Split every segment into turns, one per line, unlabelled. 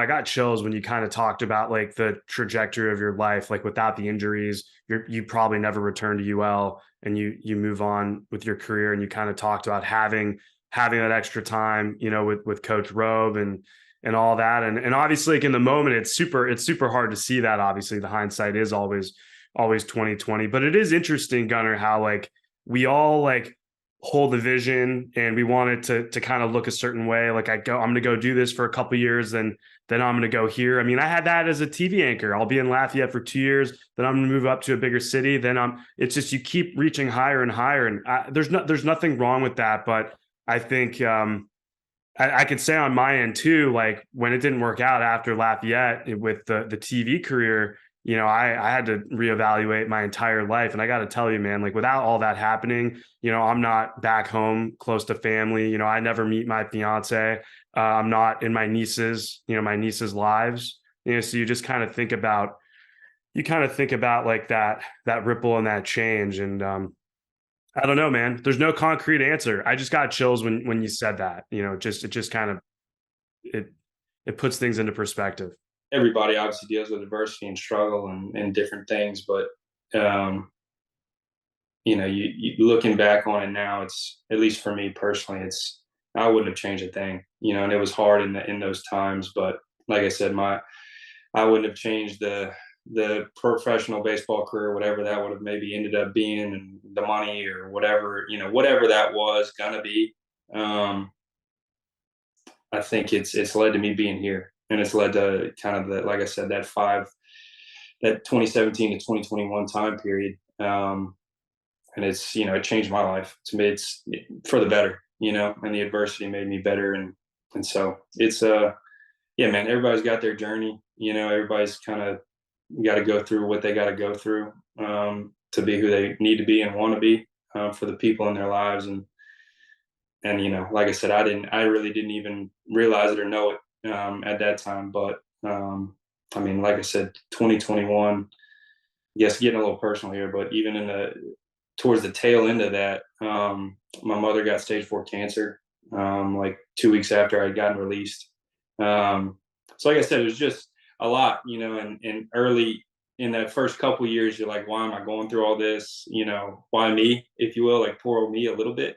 I got chills when you kind of talked about like the trajectory of your life, like without the injuries, you probably never return to UL and you move on with your career. And you kind of talked about having that extra time, with Coach Robe and all that. And obviously like in the moment, it's super hard to see that. Obviously, the hindsight is always 2020. But it is interesting, Gunnar, how like we all like hold the vision and we want it to kind of look a certain way. Like I'm gonna go do this for a couple years, then I'm going to go here. I mean, I had that as a TV anchor. I'll be in Lafayette for 2 years. Then I'm going to move up to a bigger city. It's just, you keep reaching higher and higher. And there's nothing wrong with that. But I think, I could say on my end too, like when it didn't work out after Lafayette with the TV career, I had to reevaluate my entire life. And I got to tell you, man, like without all that happening, I'm not back home close to family. I never meet my fiance. I'm not in my niece's lives. So you just kind of think about, like that ripple and that change. And I don't know, man. There's no concrete answer. I just got chills when you said that. It just kind of it it puts things into perspective.
Everybody obviously deals with adversity and struggle and different things, but um, you looking back on it now, it's at least for me personally, it's I wouldn't have changed a thing, and it was hard in those times, but like I said, my I wouldn't have changed the professional baseball career, whatever that would have maybe ended up being, and the money or whatever, whatever that was gonna be. Um, I think it's led to me being here, and it's led to kind of the like I said that 2017 to 2021 time period. And it's it changed my life. To me, it's for the better, and the adversity made me better, and so it's yeah, man. Everybody's got their journey, everybody's kind of got to go through what they got to go through to be who they need to be and want to be for the people in their lives, and like I said, I really didn't even realize it or know it at that time, but I mean, like I said, 2021. Yes, getting a little personal here, but even towards the tail end of that, my mother got stage 4 cancer, like 2 weeks after I'd gotten released. So like I said, it was just a lot, and early in that first couple years, you're like, why am I going through all this? Why me, if you will, like poor old me a little bit.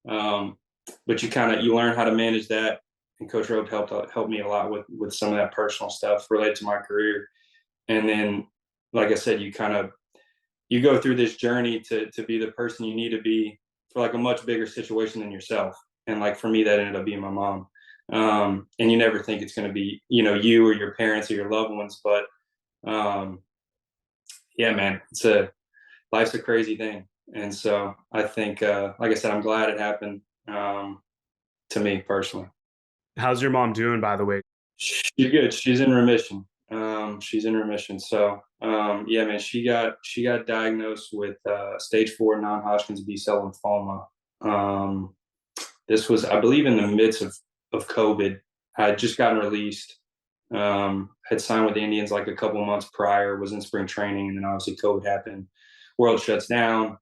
Um, but you learn how to manage that. And Coach Robe helped me a lot with some of that personal stuff related to my career. And then, like I said, you go through this journey to be the person you need to be for like a much bigger situation than yourself. And like for me, that ended up being my mom. And you never think it's going to be you or your parents or your loved ones, but um, yeah, man, life's a crazy thing. And so I think, like I said, I'm glad it happened to me personally.
How's your mom doing, by the way?
She's good. She's in remission. She's in remission. So yeah, man, she got diagnosed with stage 4 non-Hodgkin's B-cell lymphoma. Um, this was, I believe, in the midst of COVID. I had just gotten released. Had signed with the Indians like a couple of months prior. Was in spring training, and then obviously COVID happened. World shuts down,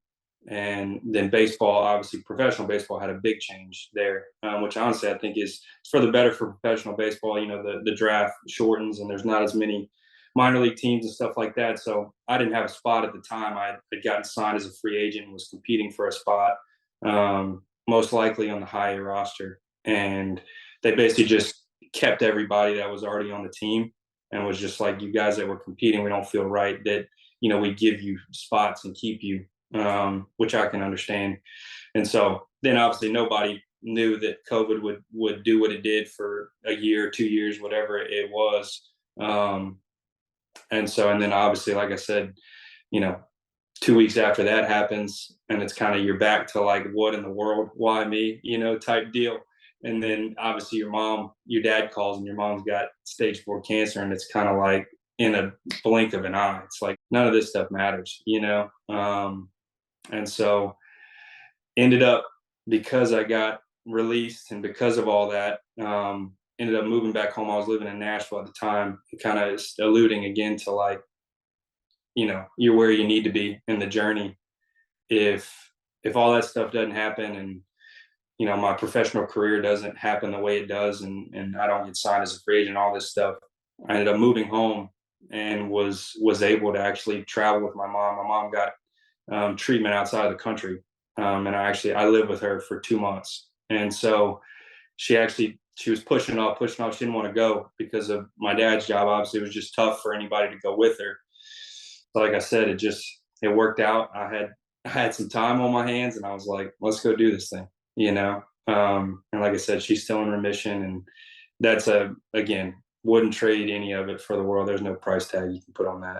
and then baseball, obviously professional baseball, had a big change there, which honestly I think is for the better for professional baseball. The draft shortens and there's not as many minor league teams and stuff like that. So I didn't have a spot at the time. I had gotten signed as a free agent and was competing for a spot, most likely on the high A roster. And they basically just kept everybody that was already on the team and was just like, you guys that were competing, we don't feel right that, we give you spots and keep you, which I can understand. And so then obviously nobody knew that COVID would do what it did for a year, 2 years, whatever it was. And then obviously, like I said, you know, 2 weeks after that happens, and it's kind of you're back to like, what in the world? Why me? Type deal. And then obviously your dad calls, and your mom's got stage 4 cancer, and it's kind of like in a blink of an eye. It's like none of this stuff matters. And so ended up, because I got released and because of all that, ended up moving back home. I was living in Nashville at the time, kind of alluding again to like, you're where you need to be in the journey. If all that stuff doesn't happen, and my professional career doesn't happen the way it does, and I don't get signed as a free agent, all this stuff, I ended up moving home and was able to actually travel with my mom. My mom got treatment outside of the country, and I lived with her for 2 months, and so she was pushing off, pushing off. She didn't want to go because of my dad's job. Obviously, it was just tough for anybody to go with her. So like I said, it worked out. I had some time on my hands, and I was like, let's go do this thing, you know. And like I said, she's still in remission, and that's a again, wouldn't trade any of it for the world. There's no price tag you can put on that.